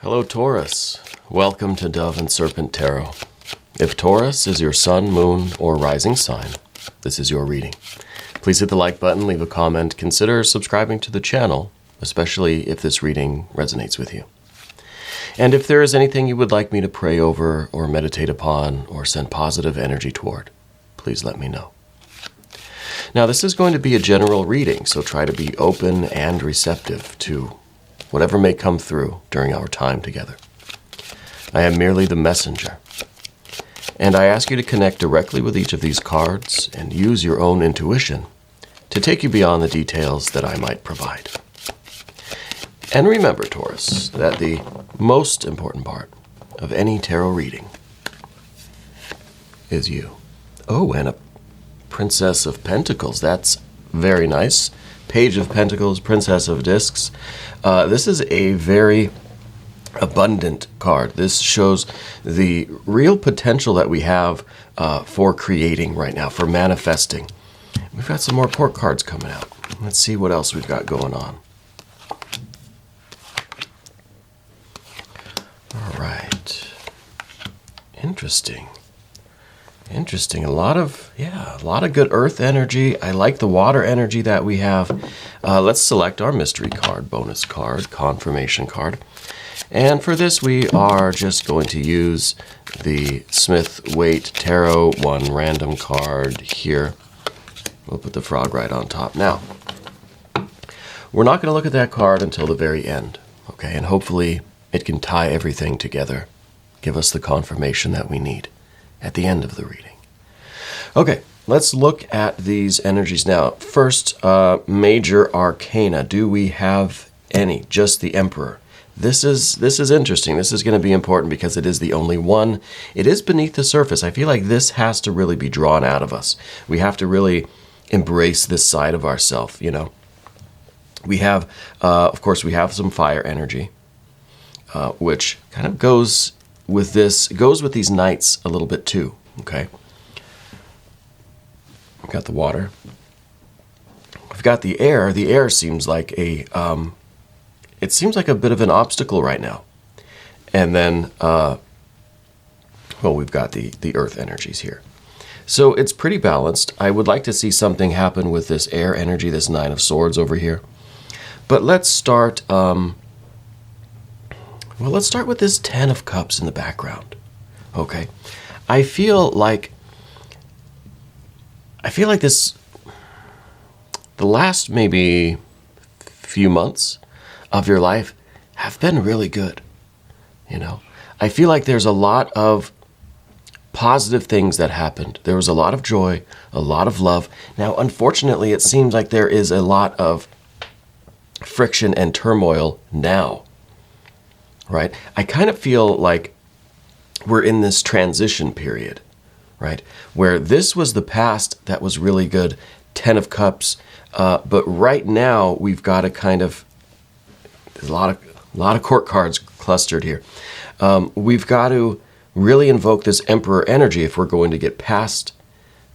Hello, Taurus. Welcome to Dove and Serpent Tarot. If Taurus is your sun, moon, or rising sign, this is your reading. Please hit the like button, leave a comment, consider subscribing to the channel, especially if this reading resonates with you. And if there is anything you would like me to pray over or meditate upon or send positive energy toward, please let me know. Now, this is going to be a general reading, so try to be open and receptive to whatever may come through during our time together. I am merely the messenger, and I ask you to connect directly with each of these cards and use your own intuition to take you beyond the details that I might provide. And remember, Taurus, that the most important part of any tarot reading is you. Oh, and a Princess of Pentacles. That's very nice. Page of Pentacles, Princess of Discs. This is a very abundant card. This shows the real potential that we have for creating right now, for manifesting. We've got some more court cards coming out. Let's see what else we've got going on. All right. Interesting. A lot of good earth energy. I like the water energy that we have. Let's select our mystery card, bonus card, confirmation card. And for this, we are just going to use the Smith-Waite Tarot, one random card here. We'll put the frog right on top. Now, we're not going to look at that card until the very end, okay? And hopefully it can tie everything together, give us the confirmation that we need at the end of the reading. Okay, let's look at these energies now. First, major arcana. Do we have any? Just the Emperor. This is interesting. This is going to be important because it is the only one. It is beneath the surface. I feel like this has to really be drawn out of us. We have to really embrace this side of ourselves, you know. We have, of course, we have some fire energy, which kind of goes with this, goes with these knights a little bit too, okay? We've got the water. We've got the air. The air seems like it seems like a bit of an obstacle right now. And then, well, we've got the earth energies here. So it's pretty balanced. I would like to see something happen with this air energy, this Nine of Swords over here. But let's start, well, let's start with this Ten of Cups in the background, okay? I feel like this, the last maybe few months of your life have been really good, you know? I feel like there's a lot of positive things that happened. There was a lot of joy, a lot of love. Now, unfortunately, it seems like there is a lot of friction and turmoil now. Right? I kind of feel like we're in this transition period, right? Where this was the past that was really good, Ten of Cups, but right now we've got to kind of, there's a lot of court cards clustered here. We've got to really invoke this Emperor energy if we're going to get past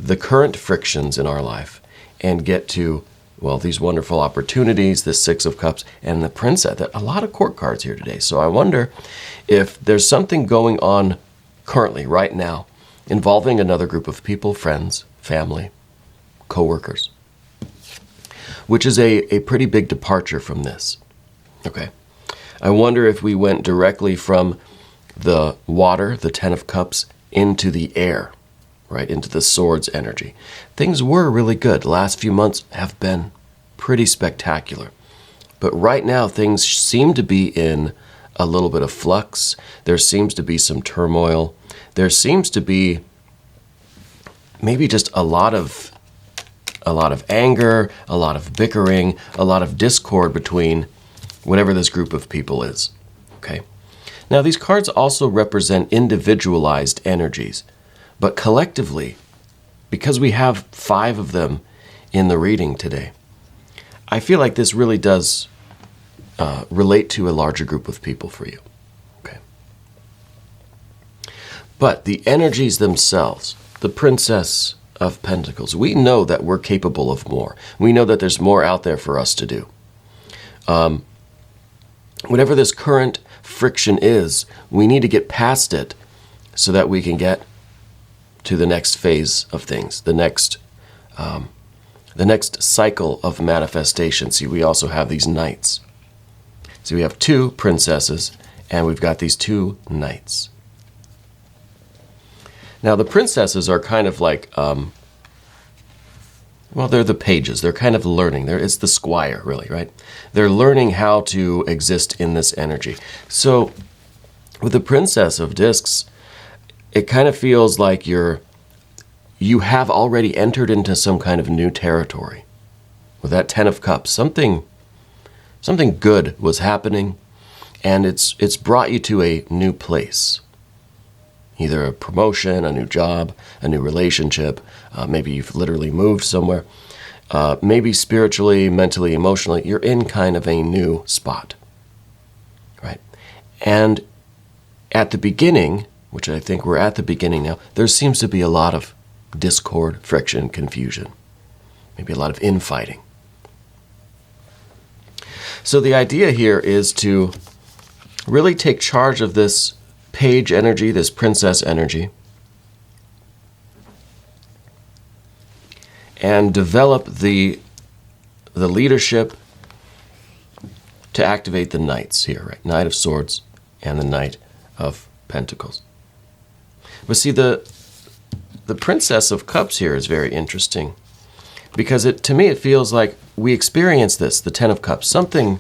the current frictions in our life and get to, well, these wonderful opportunities, the Six of Cups, and the Princess. A lot of court cards here today. So I wonder if there's something going on currently, right now, involving another group of people, friends, family, co-workers, which is a pretty big departure from this. Okay. I wonder if we went directly from the water, the Ten of Cups, into the air, right, into the Swords energy. Things were really good. The last few months have been pretty spectacular. But right now, things seem to be in a little bit of flux. There seems to be some turmoil. There seems to be maybe just a lot of anger, a lot of bickering, a lot of discord between whatever this group of people is, okay? Now, these cards also represent individualized energies, but collectively, because we have 5 of them in the reading today, I feel like this really does relate to a larger group of people for you, okay? But the energies themselves, the Princess of Pentacles, we know that we're capable of more. We know that there's more out there for us to do. whatever this current friction is, we need to get past it so that we can get to the next phase of things, the next cycle of manifestation. See, we also have these knights. So we have 2 princesses, and we've got these 2 knights. Now, the princesses are kind of like, they're the pages. They're kind of learning. It's the squire, really, right? They're learning how to exist in this energy. So with the Princess of Discs, it kind of feels like you have already entered into some kind of new territory. With that 10 of Cups, something good was happening, and it's brought you to a new place. Either a promotion, a new job, a new relationship. Maybe you've literally moved somewhere. Maybe spiritually, mentally, emotionally, you're in kind of a new spot, right? And at the beginning, which I think we're at the beginning now, there seems to be a lot of discord, friction, confusion, maybe a lot of infighting. So the idea here is to really take charge of this page energy, this princess energy, and develop the leadership to activate the knights here, right? Knight of Swords and the Knight of Pentacles. But see, the Princess of Cups here is very interesting because to me it feels like we experienced this, the 10 of Cups. Something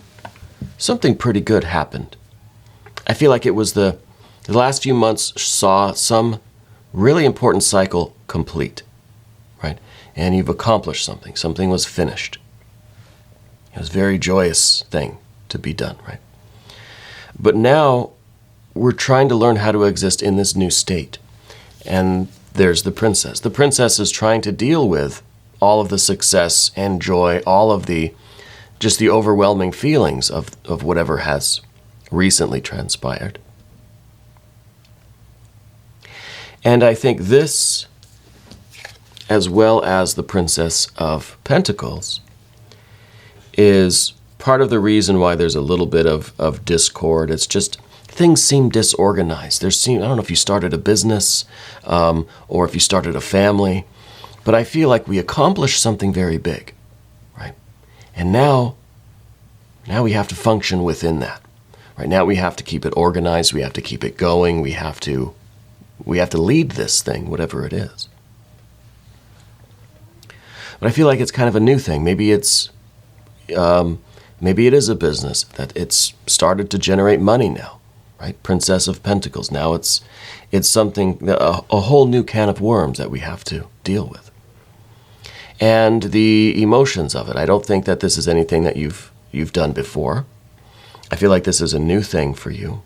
pretty good happened. I feel like it was the last few months saw some really important cycle complete, right? And you've accomplished something. Something was finished. It was a very joyous thing to be done, right? But now we're trying to learn how to exist in this new state. And there's the princess. The princess is trying to deal with all of the success and joy, all of just the overwhelming feelings of whatever has recently transpired. And I think this, as well as the Princess of Pentacles, is part of the reason why there's a little bit of discord. It's just things seem disorganized. I don't know if you started a business or if you started a family, but I feel like we accomplished something very big, right? And now we have to function within that. Right now we have to keep it organized. We have to keep it going. We have to lead this thing, whatever it is. But I feel like it's kind of a new thing. Maybe it is a business that it's started to generate money now, right? Princess of Pentacles. Now it's something, a whole new can of worms that we have to deal with. And the emotions of it. I don't think that this is anything that you've done before. I feel like this is a new thing for you.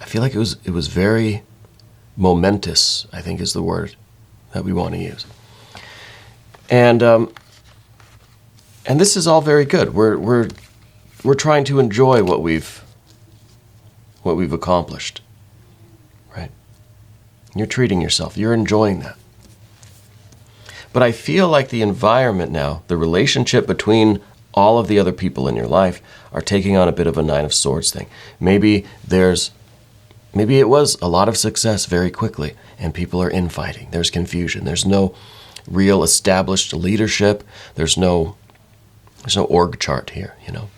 I feel like it was very momentous, I think is the word that we want to use. And this is all very good. We're trying to enjoy what we've accomplished, right? You're treating yourself. You're enjoying that. But I feel like the environment now, the relationship between all of the other people in your life are taking on a bit of a Nine of Swords thing. Maybe it was a lot of success very quickly, and people are infighting. There's confusion. There's no real established leadership. There's no org chart here, you know.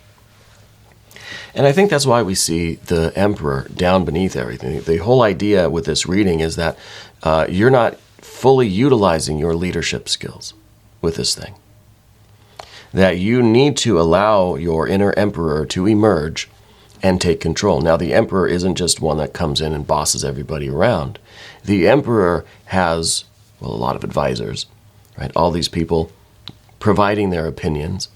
And I think that's why we see the Emperor down beneath everything. The whole idea with this reading is that you're not fully utilizing your leadership skills with this thing. That you need to allow your inner Emperor to emerge and take control. Now, the Emperor isn't just one that comes in and bosses everybody around. The Emperor has, a lot of advisors, right? All these people providing their opinions.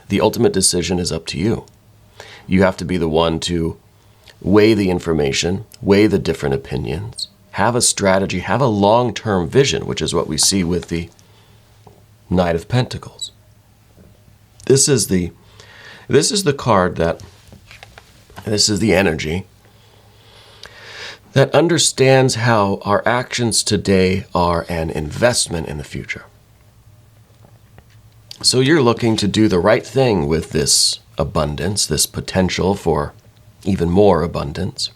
The ultimate decision is up to you. You have to be the one to weigh the information, weigh the different opinions, have a strategy, have a long-term vision, which is what we see with the Knight of Pentacles. This is the card this is the energy that understands how our actions today are an investment in the future. So you're looking to do the right thing with this abundance, this potential for even more abundance.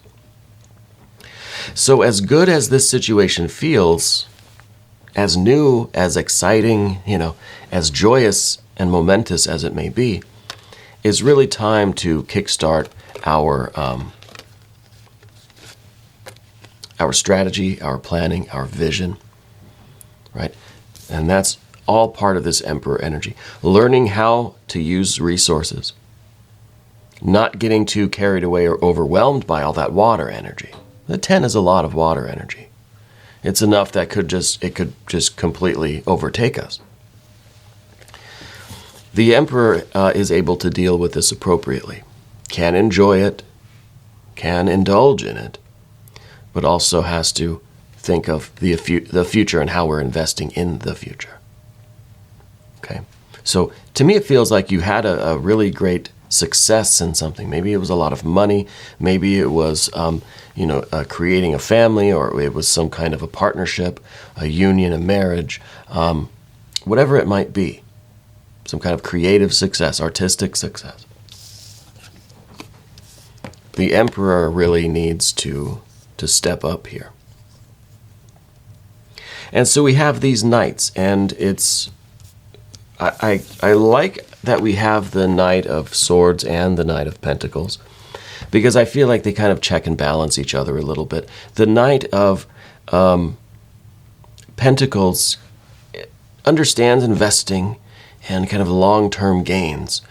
So as good as this situation feels, as new, as exciting, as joyous and momentous as it may be, is really time to kickstart our strategy, our planning, our vision, right? And that's all part of this Emperor energy. Learning how to use resources, not getting too carried away or overwhelmed by all that water energy. The 10 is a lot of water energy. It's enough that it could just completely overtake us. The Emperor is able to deal with this appropriately, can enjoy it, can indulge in it, but also has to think of the future and how we're investing in the future. Okay, so to me it feels like you had a really great success in something. Maybe it was a lot of money, maybe it was creating a family, or it was some kind of a partnership, a union, a marriage, whatever it might be. Some kind of creative success, artistic success. The Emperor really needs to step up here. And so we have these knights, and I like that we have the Knight of Swords and the Knight of Pentacles, because I feel like they kind of check and balance each other a little bit. The Knight of Pentacles understands investing and kind of long-term gains,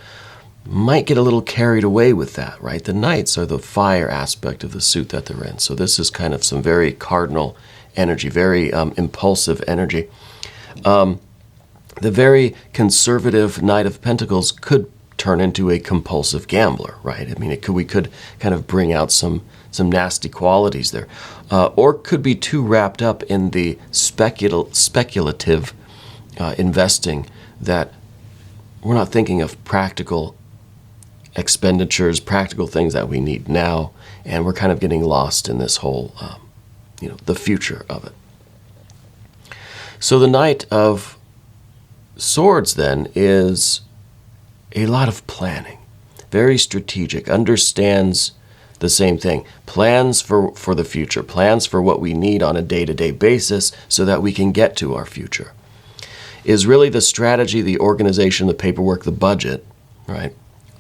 might get a little carried away with that, right? The Knights are the fire aspect of the suit that they're in. So this is kind of some very cardinal energy, very impulsive energy. The very conservative Knight of Pentacles could turn into a compulsive gambler, right? I mean, we could kind of bring out some nasty qualities there. Or could be too wrapped up in the speculative investing that we're not thinking of practical expenditures, practical things that we need now, and we're kind of getting lost in this whole, the future of it. So the Knight of Swords then is a lot of planning, very strategic, understands the same thing, plans for the future, plans for what we need on a day-to-day basis so that we can get to our future. Is really the strategy, the organization, the paperwork, the budget, right?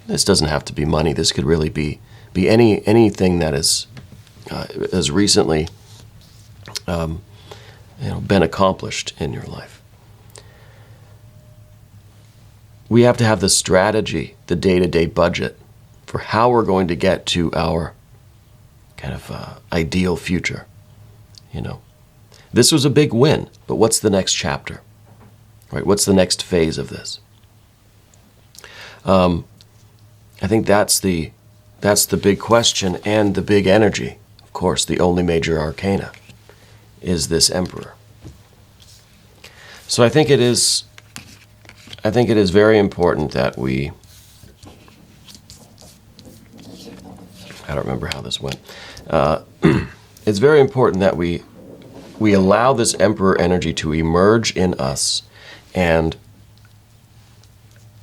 This doesn't have to be money. This could really be anything that is has recently been accomplished in your life. We have to have the strategy, the day-to-day budget for how we're going to get to our kind of ideal future. This was a big win, but what's the next chapter? Right? What's the next phase of this? I think that's the big question and the big energy. Of course, the only major arcana is this Emperor. So I think it is very important that we, I don't remember how this went. It's very important that we allow this Emperor energy to emerge in us, and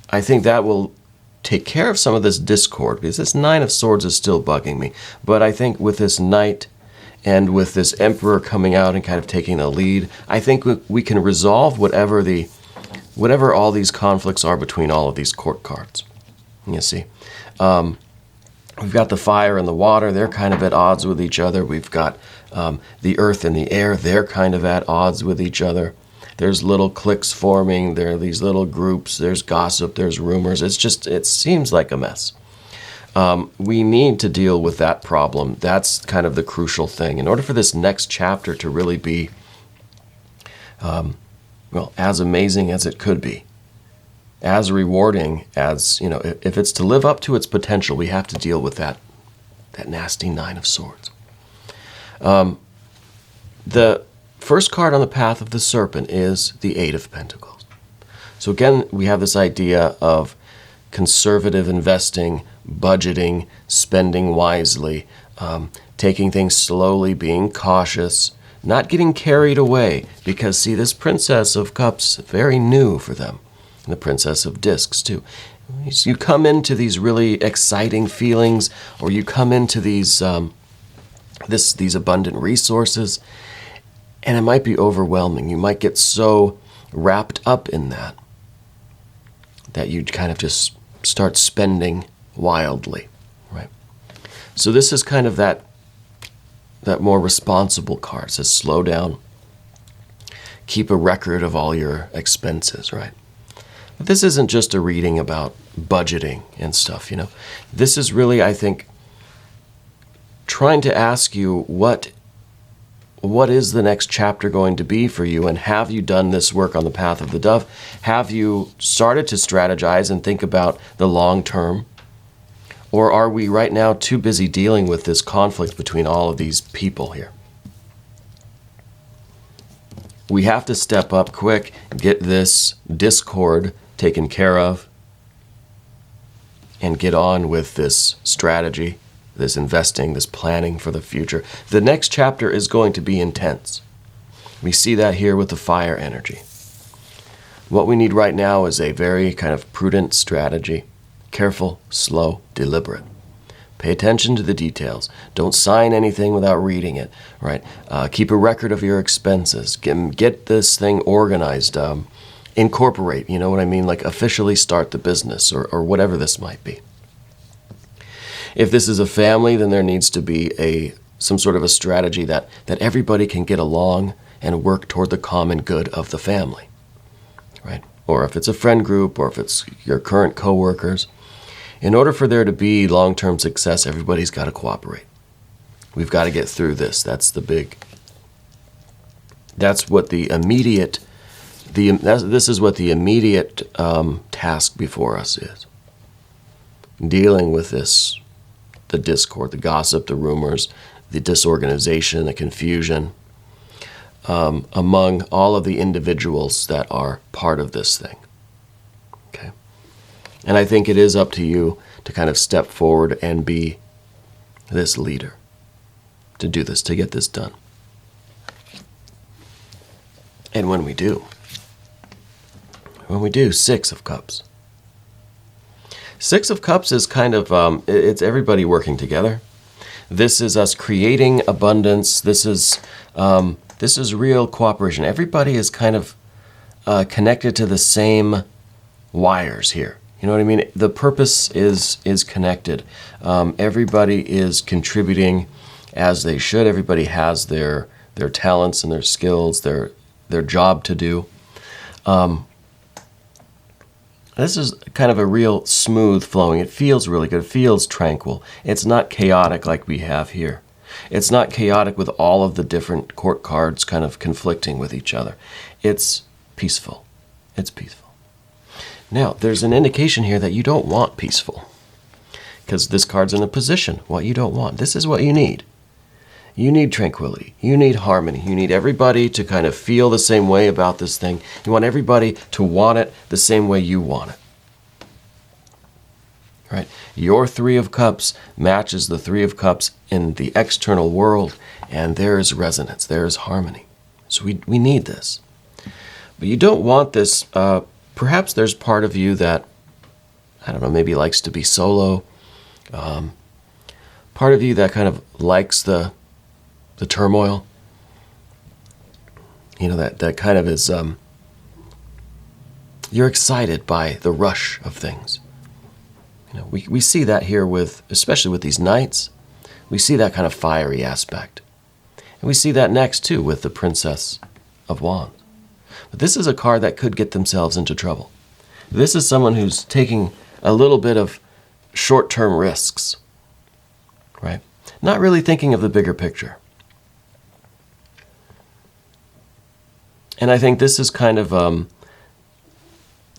I think that will take care of some of this discord, because this Nine of Swords is still bugging me. But I think with this Knight and with this Emperor coming out and kind of taking the lead, I think we can resolve whatever all these conflicts are between all of these court cards. You see, we've got the fire and the water, they're kind of at odds with each other. We've got the earth and the air, they're kind of at odds with each other. There's little cliques forming, there are these little groups, there's gossip, there's rumors. It seems like a mess. We need to deal with that problem. That's kind of the crucial thing. In order for this next chapter to really be as amazing as it could be, as rewarding as, if it's to live up to its potential, we have to deal with that nasty Nine of Swords. The first card on the path of the Serpent is the Eight of Pentacles. So again, we have this idea of conservative investing, budgeting, spending wisely, taking things slowly, being cautious, not getting carried away, because see, this Princess of Cups, very new for them, and the Princess of Discs too. You come into these really exciting feelings, or you come into these these abundant resources, and it might be overwhelming. You might get so wrapped up in that you kind of just start spending wildly, right? So this is kind of that more responsible card. It says slow down, keep a record of all your expenses, right? But this isn't just a reading about budgeting and stuff, you know. This is really, I think, trying to ask you what is the next chapter going to be for you, and have you done this work on the path of the dove? Have you started to strategize and think about the long term? Or are we right now too busy dealing with this conflict between all of these people here? We have to step up quick, get this discord taken care of, and get on with this strategy, this investing, this planning for the future. The next chapter is going to be intense. We see that here with the fire energy. What we need right now is a very kind of prudent strategy. Careful, slow, deliberate. Pay attention to the details. Don't sign anything without reading it, right? Keep a record of your expenses. Get this thing organized. Incorporate, you know what I mean? Like officially start the business, or whatever this might be. If this is a family, then there needs to be some sort of a strategy that everybody can get along and work toward the common good of the family, right? Or if it's a friend group, or if it's your current coworkers. In order for there to be long-term success, everybody's got to cooperate. We've got to get through this. That's what the immediate task before us is. Dealing with this, the discord, the gossip, the rumors, the disorganization, the confusion among all of the individuals that are part of this thing. Okay? And I think it is up to you to kind of step forward and be this leader, to do this, to get this done. And when we do, Six of Cups. Six of Cups is kind of, it's everybody working together. This is us creating abundance. This is real cooperation. Everybody is kind of connected to the same wires here. You know what I mean? The purpose is connected. Everybody is contributing as they should. Everybody has their talents and their skills, their job to do. This is kind of a real smooth flowing. It feels really good. It feels tranquil. It's not chaotic like we have here. It's not chaotic with all of the different court cards kind of conflicting with each other. It's peaceful. It's peaceful. Now, there's an indication here that you don't want peaceful, because this card's in a position, what you don't want. This is what you need. You need tranquility. You need harmony. You need everybody to kind of feel the same way about this thing. You want everybody to want it the same way you want it. Right? Your Three of Cups matches the Three of Cups in the external world, and there is resonance. There is harmony. So we need this. But you don't want this. Perhaps there's part of you that, I don't know, maybe likes to be solo. Part of you that kind of likes the turmoil. You know, that kind of is, you're excited by the rush of things. You know, we see that here especially with these knights. We see that kind of fiery aspect. And we see that next, too, with the Princess of Wands. But this is a card that could get themselves into trouble. This is someone who's taking a little bit of short-term risks, right? Not really thinking of the bigger picture. And I think this is kind of,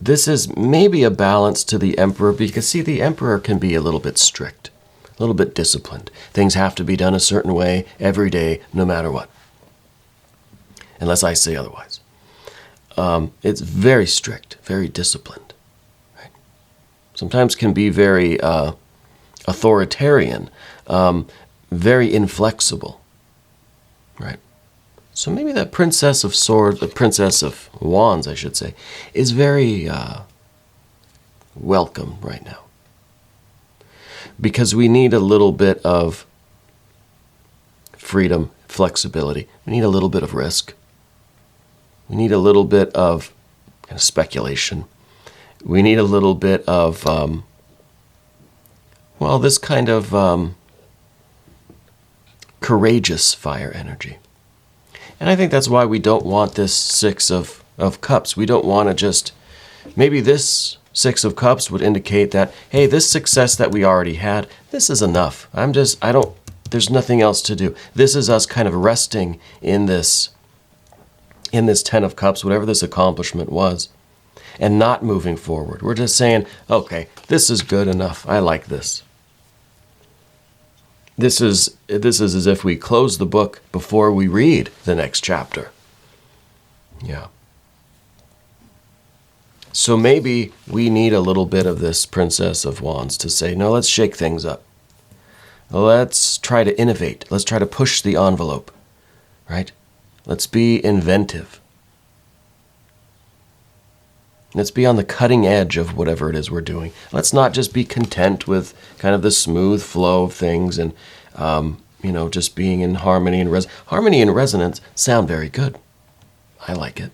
this is maybe a balance to the Emperor, because, see, the Emperor can be a little bit strict, a little bit disciplined. Things have to be done a certain way every day, no matter what, unless I say otherwise. It's very strict, very disciplined. Right? Sometimes can be very authoritarian, very inflexible. Right? So maybe that Princess of Swords, the Princess of Wands, I should say, is very welcome right now. Because we need a little bit of freedom, flexibility. We need a little bit of risk. We need a little bit of kind of speculation. We need a little bit of, this kind of courageous fire energy. And I think that's why we don't want this Six of Cups. We don't want to just, maybe this Six of Cups would indicate that, hey, this success that we already had, this is enough. There's nothing else to do. This is us kind of resting in this Ten of Cups, whatever this accomplishment was, and not moving forward. We're just saying, okay, this is good enough. I like this. This is as if we close the book before we read the next chapter. Yeah. So maybe we need a little bit of this Princess of Wands to say, no, let's shake things up. Let's try to innovate. Let's try to push the envelope, right? Let's be inventive. Let's be on the cutting edge of whatever it is we're doing. Let's not just be content with kind of the smooth flow of things and, just being in harmony and harmony and resonance sound very good. I like it.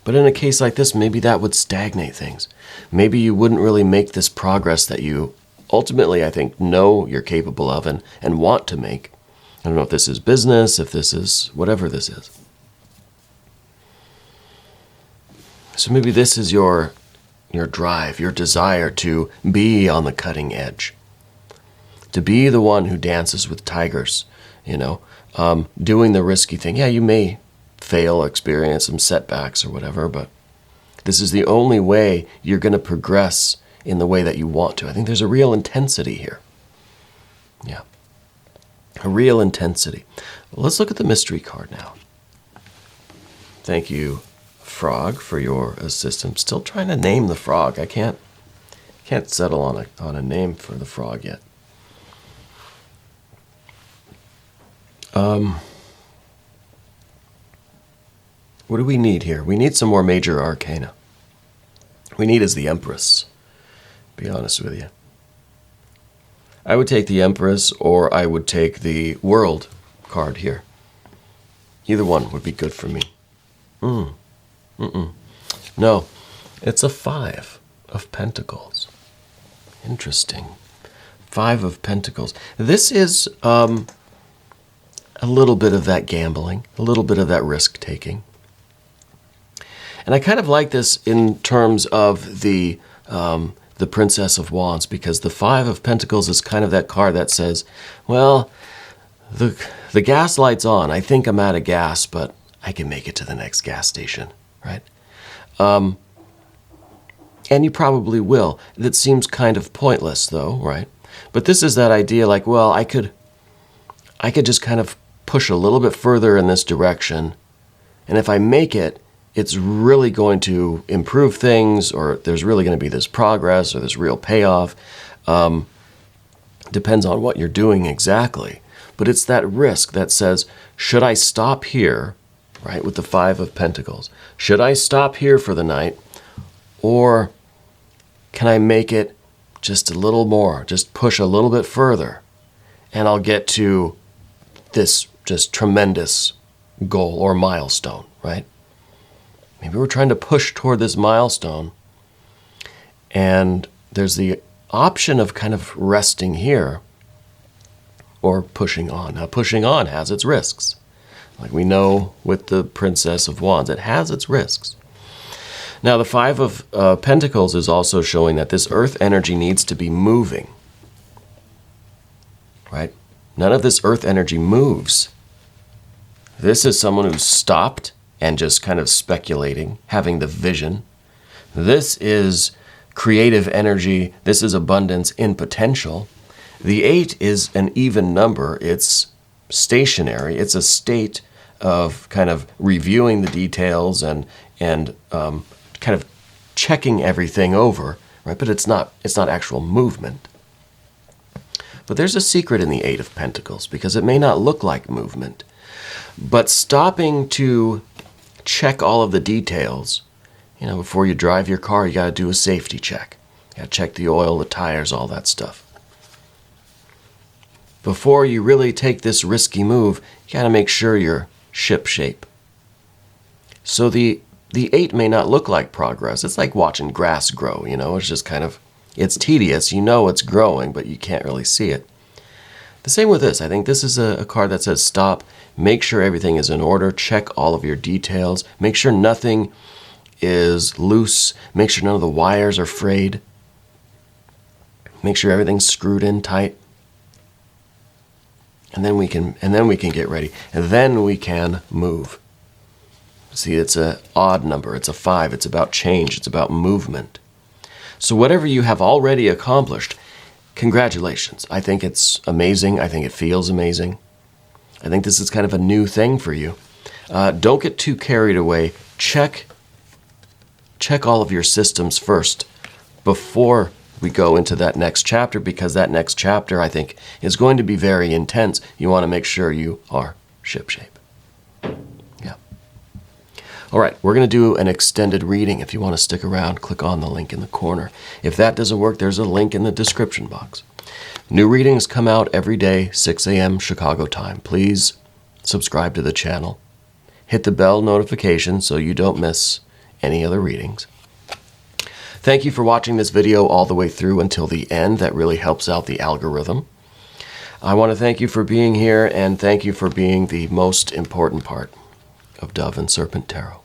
But in a case like this, maybe that would stagnate things. Maybe you wouldn't really make this progress that you ultimately, I think, know you're capable of and want to make. I don't know if this is business, if this is whatever this is. So maybe this is your drive, your desire to be on the cutting edge, to be the one who dances with tigers, doing the risky thing. Yeah, you may fail, experience some setbacks or whatever, but this is the only way you're going to progress in the way that you want to. I think there's a real intensity here. Yeah, a real intensity. Well, let's look at the mystery card now. Thank you, Frog, for your assistance. Still trying to name the frog. I can't settle on a name for the frog yet. What do we need here? We need some more major arcana. We need is the Empress, to be honest with you. I would take the Empress, or I would take the World card here. Either one would be good for me. No, it's a Five of Pentacles. Interesting. Five of Pentacles. This is a little bit of that gambling, a little bit of that risk-taking. And I kind of like this in terms of the Princess of Wands, because the Five of Pentacles is kind of that card that says, well, the gas light's on. I think I'm out of gas, but I can make it to the next gas station, right? And you probably will. That seems kind of pointless, though, right? But this is that idea like, well, I could just kind of push a little bit further in this direction, and if I make it, it's really going to improve things, or there's really going to be this progress or this real payoff. Depends on what you're doing exactly. But it's that risk that says, should I stop here, right, with the Five of Pentacles? Should I stop here for the night? Or can I make it just a little more, just push a little bit further, and I'll get to this just tremendous goal or milestone, right? Maybe we're trying to push toward this milestone, and there's the option of kind of resting here or pushing on. Now, pushing on has its risks. Like we know with the Princess of Wands, it has its risks. Now, the Five of Pentacles is also showing that this earth energy needs to be moving, right? None of this earth energy moves. This is someone who's stopped and just kind of speculating, having the vision. This is creative energy. This is abundance in potential. The 8 is an even number. It's stationary. It's a state of kind of reviewing the details and kind of checking everything over, right? But it's not actual movement. But there's a secret in the 8 of Pentacles, because it may not look like movement, but stopping to check all of the details, You know, before you drive your car, you got to do a safety check. You got to check the oil, the tires, all that stuff. Before you really take this risky move, you got to make sure you're ship-shape. So the 8 may not look like progress. It's like watching grass grow, you know. It's just kind of, it's tedious. You know it's growing, but you can't really see it. The same with this. I think this is a card that says stop. Make sure everything is in order. Check all of your details. Make sure nothing is loose. Make sure none of the wires are frayed. Make sure everything's screwed in tight. And then we can get ready. And then we can move. See, it's an odd number. It's a 5. It's about change. It's about movement. So whatever you have already accomplished, congratulations. I think it's amazing. I think it feels amazing. I think this is kind of a new thing for you. Don't get too carried away. Check all of your systems first before we go into that next chapter, because that next chapter, I think, is going to be very intense. You want to make sure you are shipshape. Yeah. All right, we're going to do an extended reading. If you want to stick around, click on the link in the corner. If that doesn't work, there's a link in the description box. New readings come out every day, 6 a.m. Chicago time. Please subscribe to the channel. Hit the bell notification so you don't miss any other readings. Thank you for watching this video all the way through until the end. That really helps out the algorithm. I want to thank you for being here, and thank you for being the most important part of Dove and Serpent Tarot.